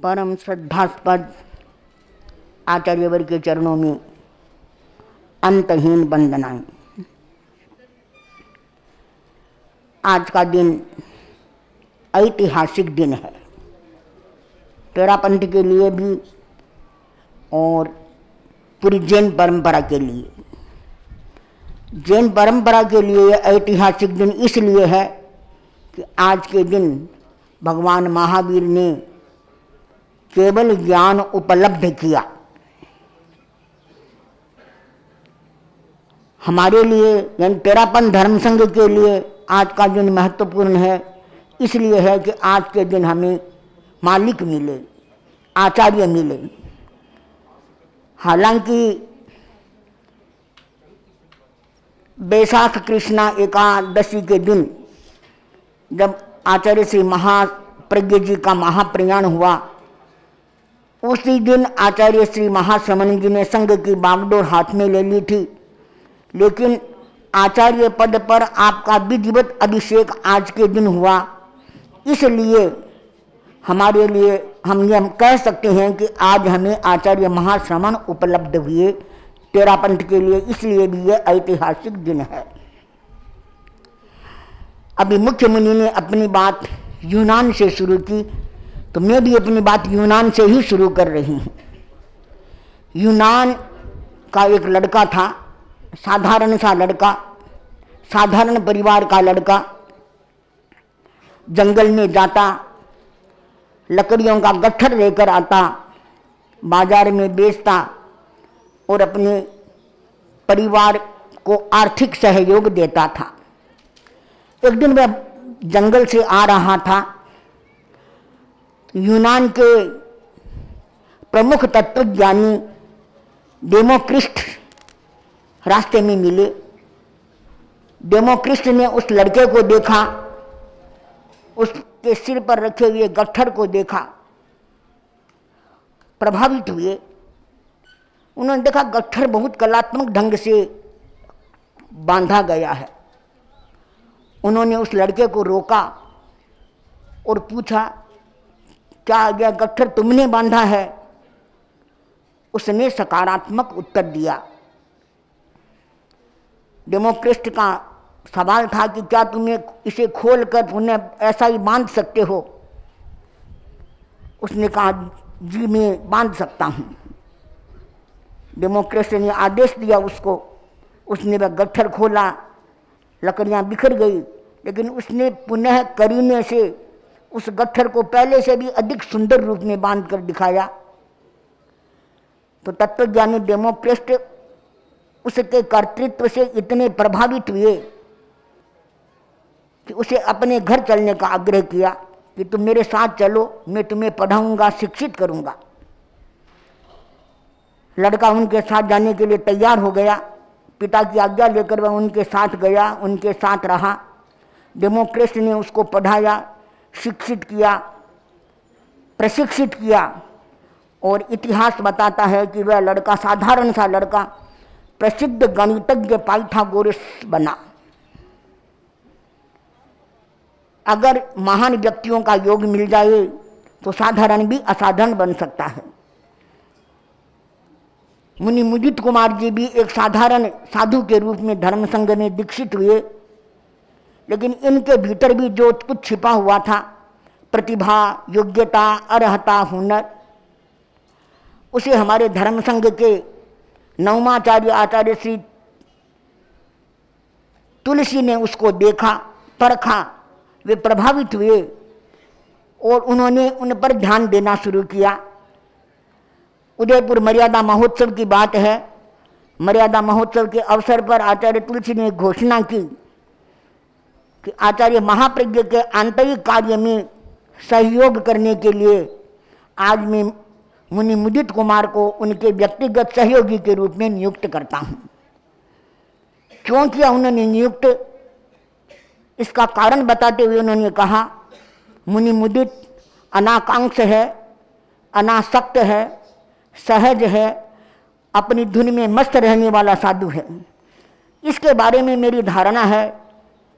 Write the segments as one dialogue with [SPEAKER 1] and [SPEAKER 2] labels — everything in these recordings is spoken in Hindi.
[SPEAKER 1] परम श्रद्धास्पद आचार्यवर के चरणों में अंतहीन वंदनाएं। आज का दिन ऐतिहासिक दिन है, तेरापंथ के लिए भी और पूरी जैन परंपरा के लिए। जैन परंपरा के लिए ऐतिहासिक दिन इसलिए है कि आज के दिन भगवान महावीर ने केवल ज्ञान उपलब्ध किया। हमारे लिए यानी तेरापंथ धर्म संघ के लिए आज का दिन महत्वपूर्ण है, इसलिए है कि आज के दिन हमें मालिक मिले, आचार्य मिले। हालांकि बैसाख कृष्णा एकादशी के दिन जब आचार्य श्री महाप्रज्ञ जी का महाप्रयाण हुआ, उसी दिन आचार्य श्री महाश्रमण जी ने संघ की बागडोर हाथ में ले ली थी। लेकिन आचार्य पद पर आपका विधिवत अभिषेक आज के दिन हुआ, इसलिए हमारे लिए हम ये कह सकते हैं कि आज हमें आचार्य महाश्रमण उपलब्ध हुए तेरापंथ के लिए, इसलिए भी ये ऐतिहासिक दिन है। अभी मुख्य मुनि ने अपनी बात यूनान से शुरू की, तो मैं भी अपनी बात यूनान से ही शुरू कर रही हूँ। यूनान का एक लड़का था, साधारण सा लड़का, साधारण परिवार का लड़का। जंगल में जाता, लकड़ियों का गट्ठर लेकर आता, बाजार में बेचता और अपने परिवार को आर्थिक सहयोग देता था। एक दिन वह जंगल से आ रहा था, यूनान के प्रमुख तत्वज्ञानी डेमोक्रिस्ट रास्ते में मिले। डेमोक्रिस्ट ने उस लड़के को देखा, उसके सिर पर रखे हुए गट्ठर को देखा, प्रभावित हुए। उन्होंने देखा गट्ठर बहुत कलात्मक ढंग से बांधा गया है। उन्होंने उस लड़के को रोका और पूछा, क्या यह गट्ठर तुमने बांधा है? उसने सकारात्मक उत्तर दिया। डेमोक्रिस्ट का सवाल था कि क्या तुम्हें इसे खोलकर पुनः ऐसा ही बांध सकते हो? उसने कहा, जी मैं बांध सकता हूँ। डेमोक्रिस्ट ने आदेश दिया उसको, उसने वह गट्ठर खोला, लकड़ियाँ बिखर गई, लेकिन उसने पुनः करीने से उस गट्ठर को पहले से भी अधिक सुंदर रूप में बांध कर दिखाया। तो तत्वज्ञानी डेमोक्रिस्ट उसके कर्तृत्व से इतने प्रभावित हुए कि उसे अपने घर चलने का आग्रह किया कि तुम मेरे साथ चलो, मैं तुम्हें पढ़ाऊंगा, शिक्षित करूंगा। लड़का उनके साथ जाने के लिए तैयार हो गया। पिता की आज्ञा लेकर वह उनके साथ गया, उनके साथ रहा। डेमोक्रिस्ट ने उसको पढ़ाया, शिक्षित किया, प्रशिक्षित किया और इतिहास बताता है कि वह लड़का, साधारण सा लड़का, प्रसिद्ध गणितज्ञ पाइथागोरस बना। अगर महान व्यक्तियों का योग मिल जाए तो साधारण भी असाधारण बन सकता है। मुनि मुदित कुमार जी भी एक साधारण साधु के रूप में धर्म संघ में दीक्षित हुए, लेकिन इनके भीतर भी जो कुछ छिपा हुआ था, प्रतिभा, योग्यता, अर्हता, हुनर, उसे हमारे धर्म संघ के नवमाचार्य आचार्य श्री तुलसी ने उसको देखा, परखा, वे प्रभावित हुए और उन्होंने उन पर ध्यान देना शुरू किया। उदयपुर मर्यादा महोत्सव की बात है। मर्यादा महोत्सव के अवसर पर आचार्य तुलसी ने घोषणा की कि आचार्य महाप्रज्ञ के आंतरिक कार्य में सहयोग करने के लिए आज मैं मुनि मुदित कुमार को उनके व्यक्तिगत सहयोगी के रूप में नियुक्त करता हूँ। क्यों किया उन्होंने नियुक्त, इसका कारण बताते हुए उन्होंने कहा, मुनि मुदित अनाकांक्ष है, अनासक्त है, सहज है, अपनी धुन में मस्त रहने वाला साधु है। इसके बारे में मेरी धारणा है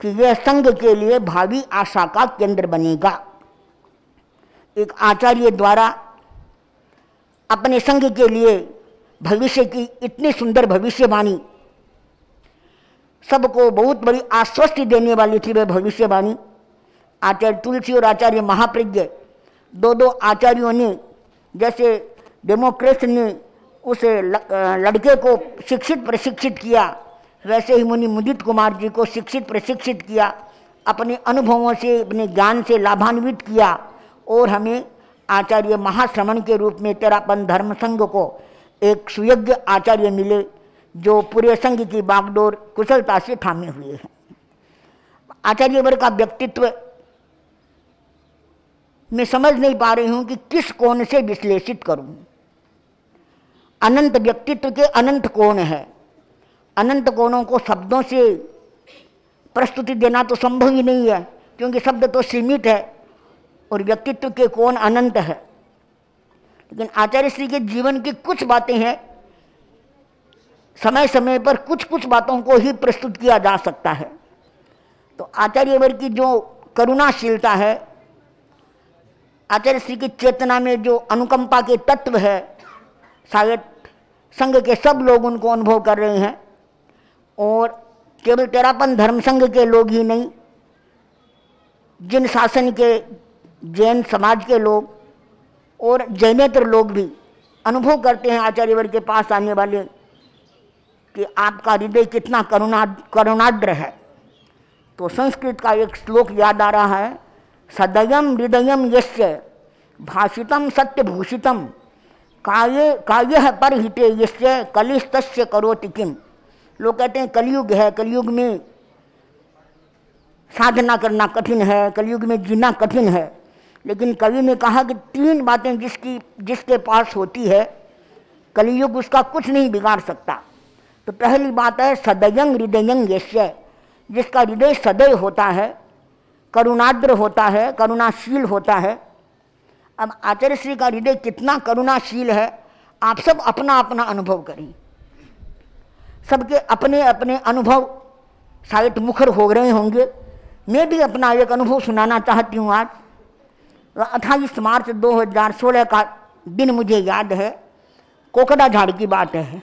[SPEAKER 1] कि यह संघ के लिए भावी आशा का केंद्र बनेगा। एक आचार्य द्वारा अपने संघ के लिए भविष्य की इतनी सुंदर भविष्यवाणी, सबको बहुत बड़ी आश्वस्ति देने वाली थी वह भविष्यवाणी। आचार्य तुलसी और आचार्य महाप्रज्ञ, दो आचार्यों ने, जैसे डेमोक्रेट ने उस लड़के को शिक्षित प्रशिक्षित किया, वैसे ही मुनि मुदित कुमार जी को शिक्षित प्रशिक्षित किया, अपने अनुभवों से, अपने ज्ञान से लाभान्वित किया और हमें आचार्य महाश्रमण के रूप में तेरापन धर्म संघ को एक सुयोग्य आचार्य मिले जो पूरे संघ की बागडोर कुशलता से थामे हुए हैं। आचार्यवर का व्यक्तित्व मैं समझ नहीं पा रही हूं कि किस कोण से विश्लेषित करूं। अनंत व्यक्तित्व के अनंत कोण है, अनंत कोणों को शब्दों से प्रस्तुति देना तो संभव ही नहीं है, क्योंकि शब्द तो सीमित है और व्यक्तित्व के कोण अनंत है। लेकिन आचार्य श्री के जीवन की कुछ बातें हैं, समय समय पर कुछ कुछ बातों को ही प्रस्तुत किया जा सकता है। तो आचार्यवर की जो करुणाशीलता है, आचार्य श्री की चेतना में जो अनुकंपा के तत्व है, शायद संघ के सब लोग उनको अनुभव कर रहे हैं और केवल तेरापन धर्म संघ के लोग ही नहीं, जिन शासन के जैन समाज के लोग और जैनेतर लोग भी अनुभव करते हैं आचार्यवर के पास आने वाले कि आपका हृदय कितना करुणाद्र है। तो संस्कृत का एक श्लोक याद आ रहा है, सदयम हृदयम यस्य भाषितम सत्यभूषितम कायः परहिते यस्य कलिस्तस्य करोति किम। लोग कहते हैं कलयुग है, कलयुग में साधना करना कठिन है, कलयुग में जीना कठिन है, लेकिन कवि ने कहा कि तीन बातें जिसके पास होती है कलयुग उसका कुछ नहीं बिगाड़ सकता। तो पहली बात है सदयं हृदयं यस्य, जिसका हृदय सदय होता है, करुणाद्र होता है, करुणाशील होता है। अब आचार्य श्री का हृदय कितना करुणाशील है आप सब अपना अपना अनुभव करें। सबके अपने अपने अनुभव शायद मुखर हो रहे होंगे। मैं भी अपना एक अनुभव सुनाना चाहती हूँ। आज 28 मार्च 2016 का दिन मुझे याद है, कोकड़ा झाड़ की बात है।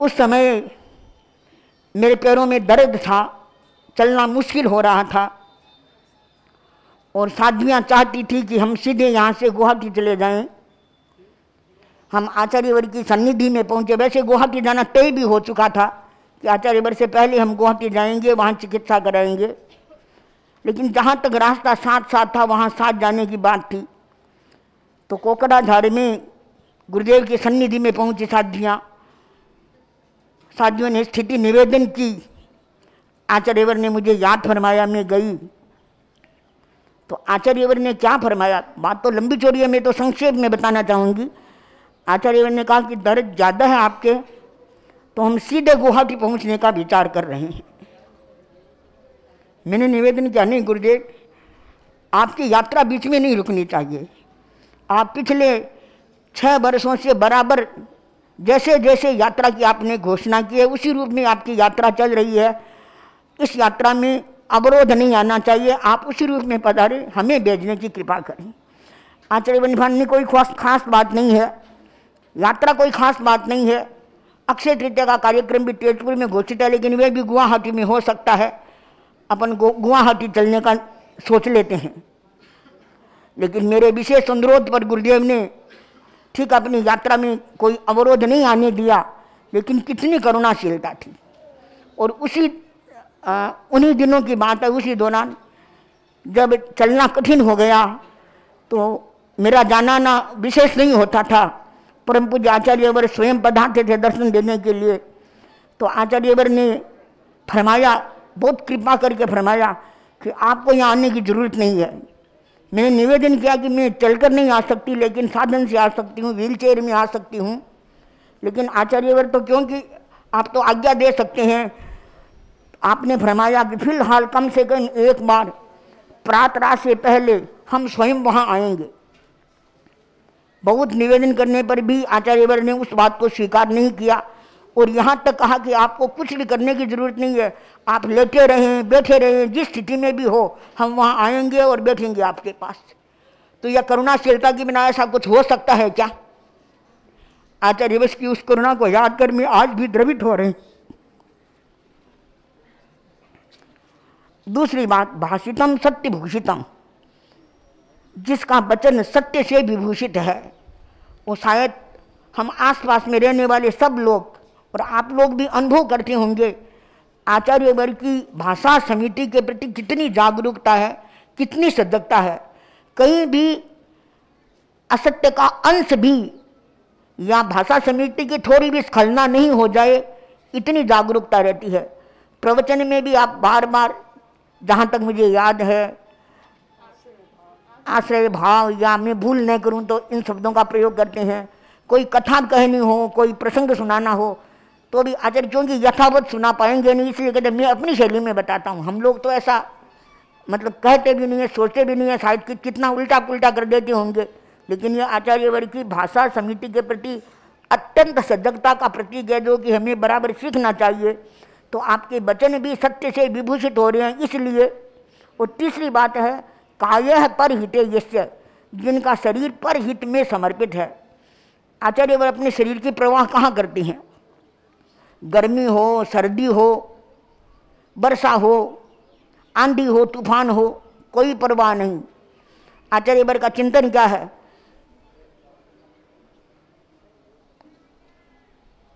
[SPEAKER 1] उस समय मेरे पैरों में दर्द था, चलना मुश्किल हो रहा था और साध्वियाँ चाहती थी कि हम सीधे यहाँ से गुवाहाटी चले जाएं। हम आचार्यवर की सन्निधि में पहुँचे। वैसे गुवाहाटी जाना तय भी हो चुका था कि आचार्यवर से पहले हम गुवाहाटी जाएंगे, वहाँ चिकित्सा कराएंगे, लेकिन जहाँ तक रास्ता साथ साथ था वहाँ साथ जाने की बात थी। तो कोकड़ा झाड़ में गुरुदेव की सन्निधि में पहुँची साधियों ने स्थिति निवेदन की। आचार्यवर ने मुझे याद फरमाया, मैं गई तो आचार्यवर ने क्या फरमाया, बात तो लंबी चौड़ी है, मैं तो संक्षेप में बताना चाहूँगी। आचार्यवर ने कहा कि दर्द ज़्यादा है आपके, तो हम सीधे गुवाहाटी पहुँचने का विचार कर रहे हैं। मैंने निवेदन किया, नहीं गुरुदेव, आपकी यात्रा बीच में नहीं रुकनी चाहिए। आप पिछले 6 वर्षों से बराबर जैसे जैसे यात्रा की आपने घोषणा की है उसी रूप में आपकी यात्रा चल रही है। इस यात्रा में अवरोध नहीं आना चाहिए, आप उसी रूप में पधारें, हमें भेजने की कृपा करें। आचार्य बनिभान ने कोई खास बात नहीं है, यात्रा कोई खास बात नहीं है। अक्षय तृतीया का कार्यक्रम भी तेजपुर में घोषित है, लेकिन वे भी गुवाहाटी में हो सकता है, अपन गुवाहाटी चलने का सोच लेते हैं। लेकिन मेरे विशेष अनुरोध पर गुरुदेव ने ठीक अपनी यात्रा में कोई अवरोध नहीं आने दिया, लेकिन कितनी करुणाशीलता थी। और उन्हीं दिनों की बात है, उसी दौरान जब चलना कठिन हो गया तो मेरा जाना ना विशेष नहीं होता था। परम पूज्य आचार्यवर स्वयं पधारते थे दर्शन देने के लिए। तो आचार्यवर ने फरमाया, बहुत कृपा करके फरमाया कि आपको यहाँ आने की ज़रूरत नहीं है। मैंने निवेदन किया कि मैं चलकर नहीं आ सकती, लेकिन साधन से आ सकती हूँ, व्हील चेयर में आ सकती हूँ। लेकिन आचार्यवर तो क्योंकि आप तो आज्ञा दे सकते हैं, आपने फरमाया कि फिलहाल कम से कम एक बार प्रातः से पहले हम स्वयं वहाँ आएंगे। बहुत निवेदन करने पर भी आचार्यवर ने उस बात को स्वीकार नहीं किया और यहाँ तक कहा कि आपको कुछ भी करने की ज़रूरत नहीं है, आप लेटे रहें, बैठे रहें, जिस स्थिति में भी हो हम वहाँ आएंगे और बैठेंगे आपके पास। तो यह करुणाशीलता के बिना ऐसा कुछ हो सकता है क्या? आचार्य वश की उस करुणा को याद कर मैं आज भी द्रवित हो रही। दूसरी बात, भाषितम सत्य भूषितम, जिसका वचन सत्य से विभूषित है, वो शायद हम आसपास में रहने वाले सब लोग और आप लोग भी अनुभव करते होंगे। आचार्य वर्ग की भाषा समिति के प्रति कितनी जागरूकता है, कितनी सजगता है। कहीं भी असत्य का अंश भी या भाषा समिति की थोड़ी भी स्खलना नहीं हो जाए, इतनी जागरूकता रहती है। प्रवचन में भी आप बार बार, जहाँ तक मुझे याद है, आश्रय भाव, या मैं भूल नहीं करूँ तो इन शब्दों का प्रयोग करते हैं। कोई कथा कहनी हो, कोई प्रसंग सुनाना हो, तो भी आचार्य क्योंकि यथावत सुना पाएंगे नहीं, इसलिए कहते मैं अपनी शैली में बताता हूँ। हम लोग तो ऐसा मतलब कहते भी नहीं है, सोचते भी नहीं है, शायद कि कितना उल्टा पुल्टा कर देते होंगे। लेकिन ये आचार्य वर्ग की भाषा समिति के प्रति अत्यंत सजगता का प्रतीक है, जो कि हमें बराबर सीखना चाहिए। तो आपके वचन भी सत्य से विभूषित हो रहे हैं इसलिए। और तीसरी बात है, कायः परहिते यस्य, जिनका शरीर परहित में समर्पित है। आचार्य वर्ग अपने शरीर की प्रवाह कहाँ करती हैं? गर्मी हो, सर्दी हो, वर्षा हो, आंधी हो, तूफान हो, कोई परवाह नहीं। आचार्य वर्ग का चिंतन क्या है?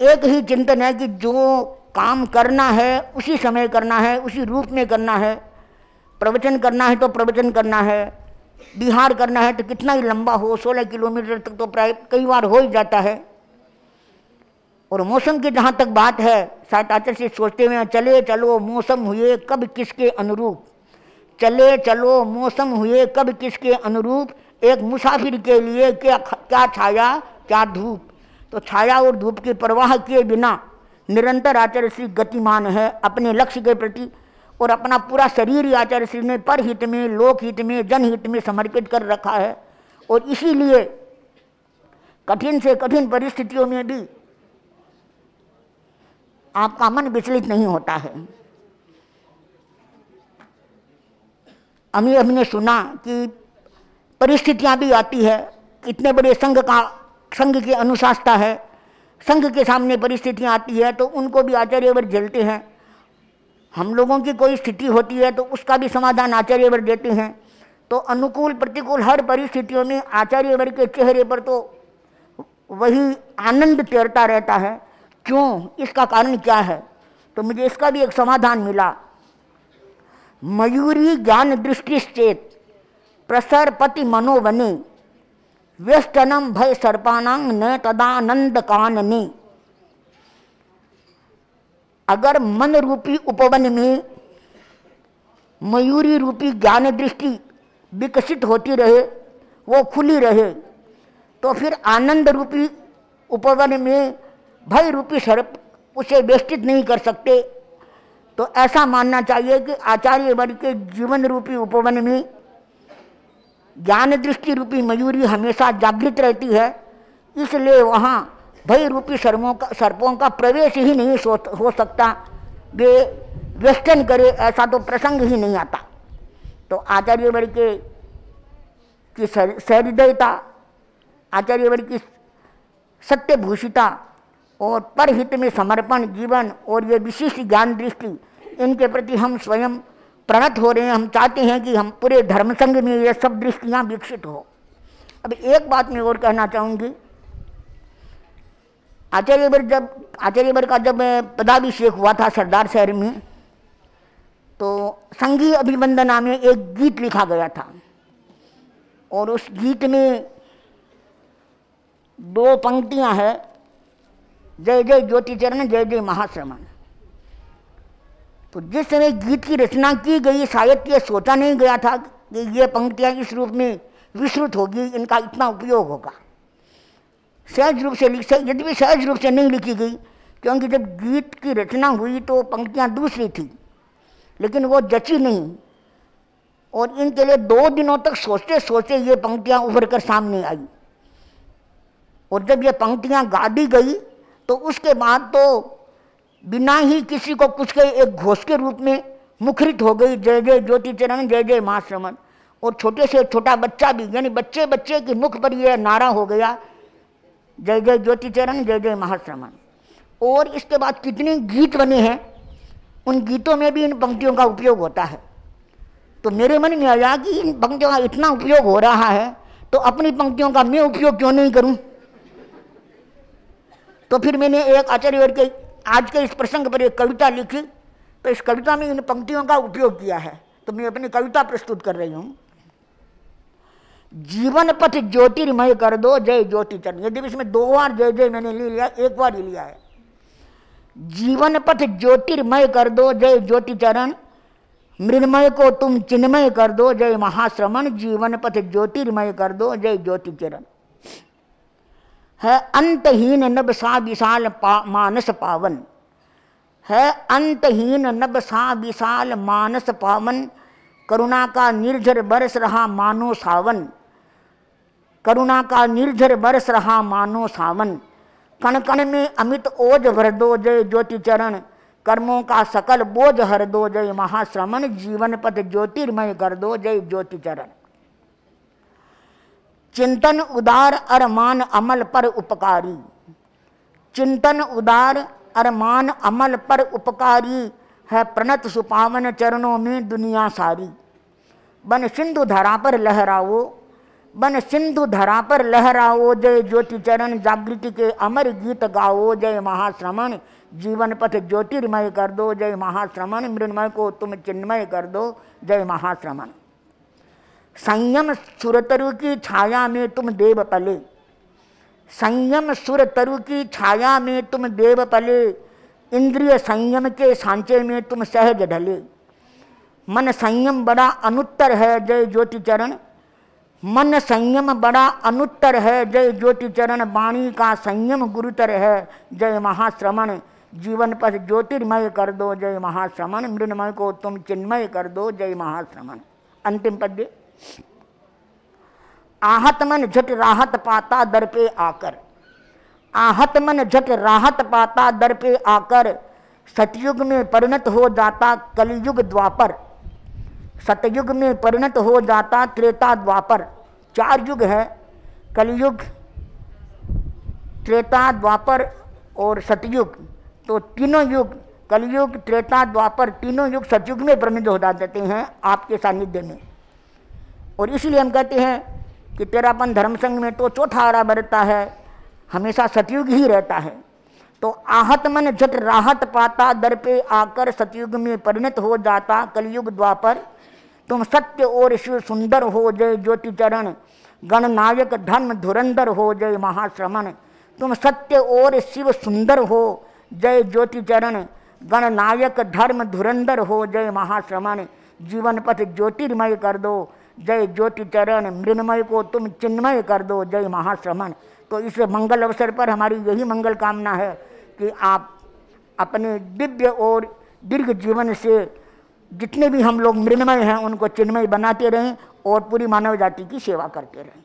[SPEAKER 1] एक ही चिंतन है कि जो काम करना है उसी समय करना है, उसी रूप में करना है। प्रवचन करना है तो प्रवचन करना है, विहार करना है तो कितना ही लंबा हो, 16 किलोमीटर तक तो प्राय कई बार हो ही जाता है। और मौसम की जहाँ तक बात है, शायद आचार्य से सोचते हुए, चले चलो मौसम हुए कब किसके अनुरूप, चले चलो मौसम हुए कब किसके अनुरूप, एक मुसाफिर के लिए क्या छाया क्या धूप। तो छाया और धूप की परवाह किए बिना निरंतर आचार्य श्री गतिमान है अपने लक्ष्य के प्रति। और अपना पूरा शरीर आचार्य श्री ने परहित में, लोकहित में, जनहित में समर्पित कर रखा है। और इसीलिए कठिन से कठिन परिस्थितियों में भी आपका मन विचलित नहीं होता है। हमने सुना कि परिस्थितियां भी आती है, इतने बड़े संघ की अनुशासना है, संघ के सामने परिस्थितियां आती है तो उनको भी आचार्यवर झेलते हैं। हम लोगों की कोई स्थिति होती है तो उसका भी समाधान आचार्यवर देते हैं। तो अनुकूल प्रतिकूल हर परिस्थितियों में आचार्यवर के चेहरे पर तो वही आनंद तैरता रहता है। क्यों? इसका कारण क्या है? तो मुझे इसका भी एक समाधान मिला। मयूरी ज्ञान दृष्टिश्चेत प्रसरपति मनोवने, वेष्टनम भय सर्पानांग न तदानंद कानने। अगर मन रूपी उपवन में मयूरी रूपी ज्ञान दृष्टि विकसित होती रहे, वो खुली रहे, तो फिर आनंद रूपी उपवन में भय रूपी सर्प उसे वेष्टित नहीं कर सकते। तो ऐसा मानना चाहिए कि आचार्य वर्ग के जीवन रूपी उपवन में ज्ञान दृष्टि रूपी मयूरी हमेशा जागृत रहती है, इसलिए वहाँ भय रूपी सर्पों का प्रवेश ही नहीं हो सकता, वे वेष्टन करे ऐसा तो प्रसंग ही नहीं आता। तो आचार्य वर्ग की सहृदयता, आचार्य वर्ग की सत्यभूषिता और परहित में समर्पण जीवन और ये विशिष्ट ज्ञान दृष्टि, इनके प्रति हम स्वयं प्रणत हो रहे हैं। हम चाहते हैं कि हम पूरे धर्म संघ में ये सब दृष्टियाँ विकसित हो। अब एक बात मैं और कहना चाहूँगी, आचार्यवर का जब पदाभिषेक हुआ था सरदार शहर में, तो संघीय अभिवंदना में एक गीत लिखा गया था और उस गीत में 2 पंक्तियां हैं, जय जय ज्योति चरण जय जय महाश्रमण। तो जिस समय गीत की रचना की गई, शायद ये सोचा नहीं गया था कि ये पंक्तियां इस रूप में विस्तृत होगी, इनका इतना उपयोग होगा। सहज रूप से यद्यपि सहज रूप से नहीं लिखी गई, क्योंकि जब गीत की रचना हुई तो पंक्तियां दूसरी थी, लेकिन वो जची नहीं। और इनके लिए 2 दिनों तक सोचते सोचते ये पंक्तियां उभर कर सामने आई। और जब ये पंक्तियां गा दी गई तो उसके बाद तो बिना ही किसी को कुछ के एक घोष के रूप में मुखरित हो गई, जय जय ज्योति चरण जय जय महाश्रमण। और छोटे से छोटा बच्चा भी, यानी बच्चे बच्चे के मुख पर यह नारा हो गया जय जय ज्योति चरण, जय जय महाश्रमण। और इसके बाद कितने गीत बने हैं, उन गीतों में भी इन पंक्तियों का उपयोग होता है। तो मेरे मन में आया कि इन पंक्तियों का इतना उपयोग हो रहा है तो अपनी पंक्तियों का मैं उपयोग क्यों नहीं करूं। तो फिर मैंने एक आचार्य के आज के इस प्रसंग पर एक कविता लिखी, तो इस कविता में इन पंक्तियों का उपयोग किया है। तो मैं अपनी कविता प्रस्तुत कर रही हूं। जीवन पथ ज्योतिर्मय कर दो, जय ज्योति चरण। यदि इसमें 2 बार जय जय मैंने ले लिया, 1 बार ही लिया है। जीवन पथ ज्योतिर्मय कर दो, जय ज्योति चरण। मृण्मय को तुम चिन्मय कर दो, जय महाश्रमण। जीवन पथ ज्योतिर्मय कर दो, जय ज्योति चरण। है अंतहीन नभ सा विशाल मानस पावन, है अंतहीन नभ सा विशाल मानस पावन। करुणा का निर्झर बरस रहा मानो सावन, करुणा का निर्झर बरस रहा मानो सावन। कण कण में अमित ओज भर दो, जय ज्योति चरण। कर्मों का सकल बोझ हर दो, जय महाश्रमण। जीवन पथ ज्योतिर्मय कर दो, जय ज्योति चरण। चिंतन उदार अरमान अमल पर उपकारी, चिंतन उदार अरमान अमल पर उपकारी। है प्रणत सुपावन चरणों में दुनिया सारी। बन सिंधु धरा पर लहराओ, बन सिंधु धरा पर लहराओ, जय ज्योति चरण। जागृति के अमर गीत गाओ, जय महाश्रमण। जीवन पथ ज्योतिर्मय कर दो, जय महाश्रमण। मृण्मय को तुम चिन्मय कर दो, जय महाश्रमण। संयम सुरतरु की छाया में तुम देव पले, संयम सुरतरु की छाया में तुम देव पले। इंद्रिय संयम के सांचे में तुम सहज ढले। मन संयम बड़ा अनुत्तर है, जय ज्योति चरण। मन संयम बड़ा अनुत्तर है, जय ज्योति चरण। वाणी का संयम गुरुतर है, जय महाश्रमण। जीवन पथ ज्योतिर्मय कर दो, जय महाश्रमण। मृण्मय को तुम चिन्मय कर दो, जय महाश्रमण। अंतिम पद्य। आहत मन झट राहत पाता दर पे आकर, आहत मन झट राहत पाता दर पे आकर। सतयुग में परिणत हो जाता कलयुग द्वापर, सतयुग में परिणत हो जाता त्रेता द्वापर। 4 युग है, कलयुग, त्रेता द्वापर और सतयुग। तो तीनों युग, कलयुग त्रेता द्वापर, तीनों युग सतयुग में परिणत हो जाते हैं आपके सानिध्य में। और इसलिए हम कहते हैं कि तेरापन धर्म संघ में तो चौथा आरा बरता है, हमेशा सतयुग ही रहता है। तो आहत मन झट राहत पाता दर पे आकर। सतयुग में परिणत हो जाता कलयुग द्वापर। तुम सत्य और शिव सुंदर हो, जय ज्योति चरण। गणनायक धर्म धुरंधर हो, जय महाश्रमण। तुम सत्य और शिव सुंदर हो, जय ज्योति चरण। गणनायक धर्म धुरंधर हो, जय महाश्रमण। जीवन पथ ज्योतिर्मय कर दो, जय ज्योति चरण। मृण्मय को तुम चिन्मय कर दो, जय महाश्रमण। तो इस मंगल अवसर पर हमारी यही मंगल कामना है कि आप अपने दिव्य और दीर्घ जीवन से जितने भी हम लोग मृण्मय हैं उनको चिन्मय बनाते रहें और पूरी मानव जाति की सेवा करते रहें।